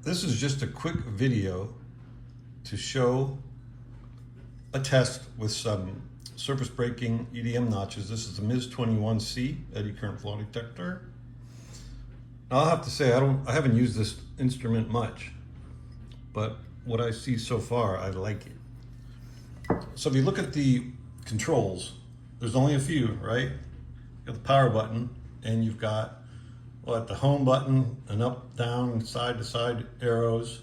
This is just a quick video to show a test with some surface breaking EDM notches. This is the Miz-21C eddy current flow detector. Now, I'll have to say I haven't used this instrument much, but what I see so far, I like it. So if you look at the controls, there's only a few, right? You got the power button, and you've got the home button, and up, down, side to side arrows.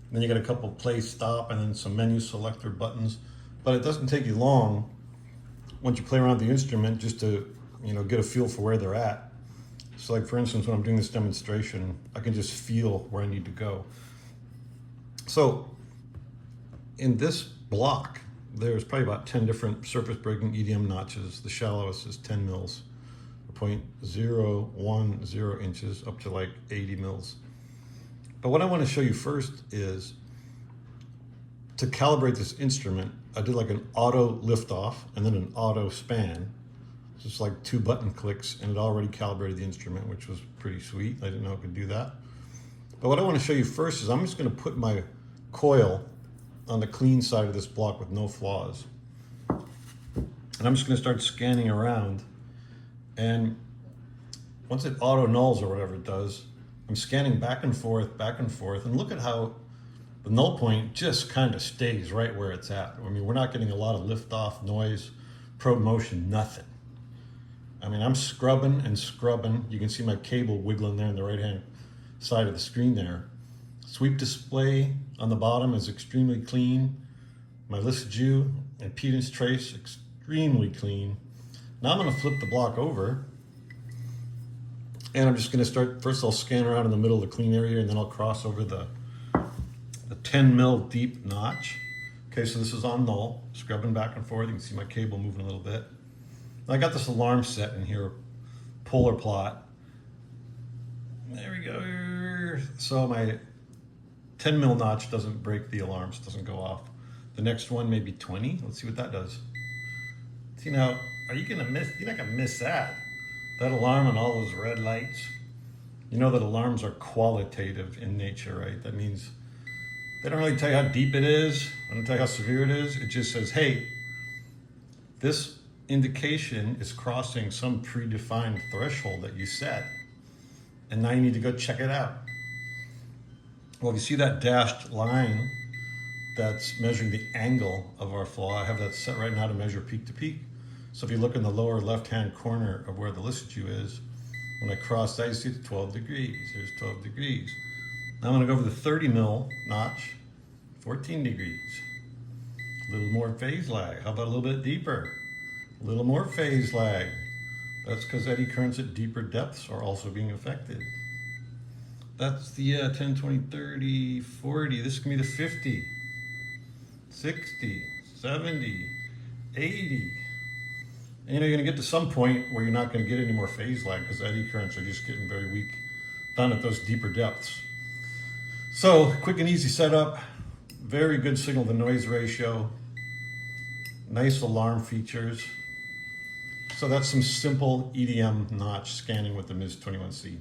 And then you got a couple play, stop, and then some menu selector buttons. But it doesn't take you long once you play around with the instrument just to, get a feel for where they're at. So like for instance, when I'm doing this demonstration, I can just feel where I need to go. So in this block, there's probably about 10 different surface breaking EDM notches. The shallowest is 10 mils, 0.010 inches up to like 80 mils. But what I want to show you first is to calibrate this instrument. I did like an auto liftoff and then an auto span. Just like 2 button clicks, and it already calibrated the instrument, which was pretty sweet. I didn't know it could do that. But what I want to show you first is I'm just going to put my coil on the clean side of this block with no flaws. And I'm just going to start scanning around. And once it auto nulls or whatever it does, I'm scanning back and forth, and look at how the null point just kind of stays right where it's at. I mean, we're not getting a lot of liftoff, noise, probe motion, nothing. I mean, I'm scrubbing and scrubbing. You can see my cable wiggling there on the right-hand side of the screen there. Sweep display on the bottom is extremely clean. My Zetec and impedance trace, extremely clean. Now I'm gonna flip the block over, and I'm just gonna start, first I'll scan around in the middle of the clean area, and then I'll cross over the 10 mil deep notch. Okay, so this is on null, scrubbing back and forth. You can see my cable moving a little bit. I got this alarm set in here, polar plot. There we go. So my 10 mil notch doesn't break the alarms, doesn't go off. The next one, maybe 20. Let's see what that does. See now, are you gonna miss? You're not gonna miss that. That alarm and all those red lights. You know that alarms are qualitative in nature, right? That means they don't really tell you how deep it is. They don't tell you how severe it is. It just says, hey, this indication is crossing some predefined threshold that you set, and now you need to go check it out. Well, if you see that dashed line that's measuring the angle of our flow, I have that set right now to measure peak to peak. So if you look in the lower left-hand corner of where the Zetec is, when I cross that, you see the 12 degrees. There's 12 degrees. Now I'm gonna go over the 30 mil notch, 14 degrees. A little more phase lag. How about a little bit deeper? A little more phase lag. That's because eddy currents at deeper depths are also being affected. That's the 10, 20, 30, 40. This can be the 50, 60, 70, 80. And you're going to get to some point where you're not going to get any more phase lag because eddy currents are just getting very weak down at those deeper depths. So quick and easy setup, very good signal to noise ratio, nice alarm features. So that's some simple EDM notch scanning with the Miz-21C.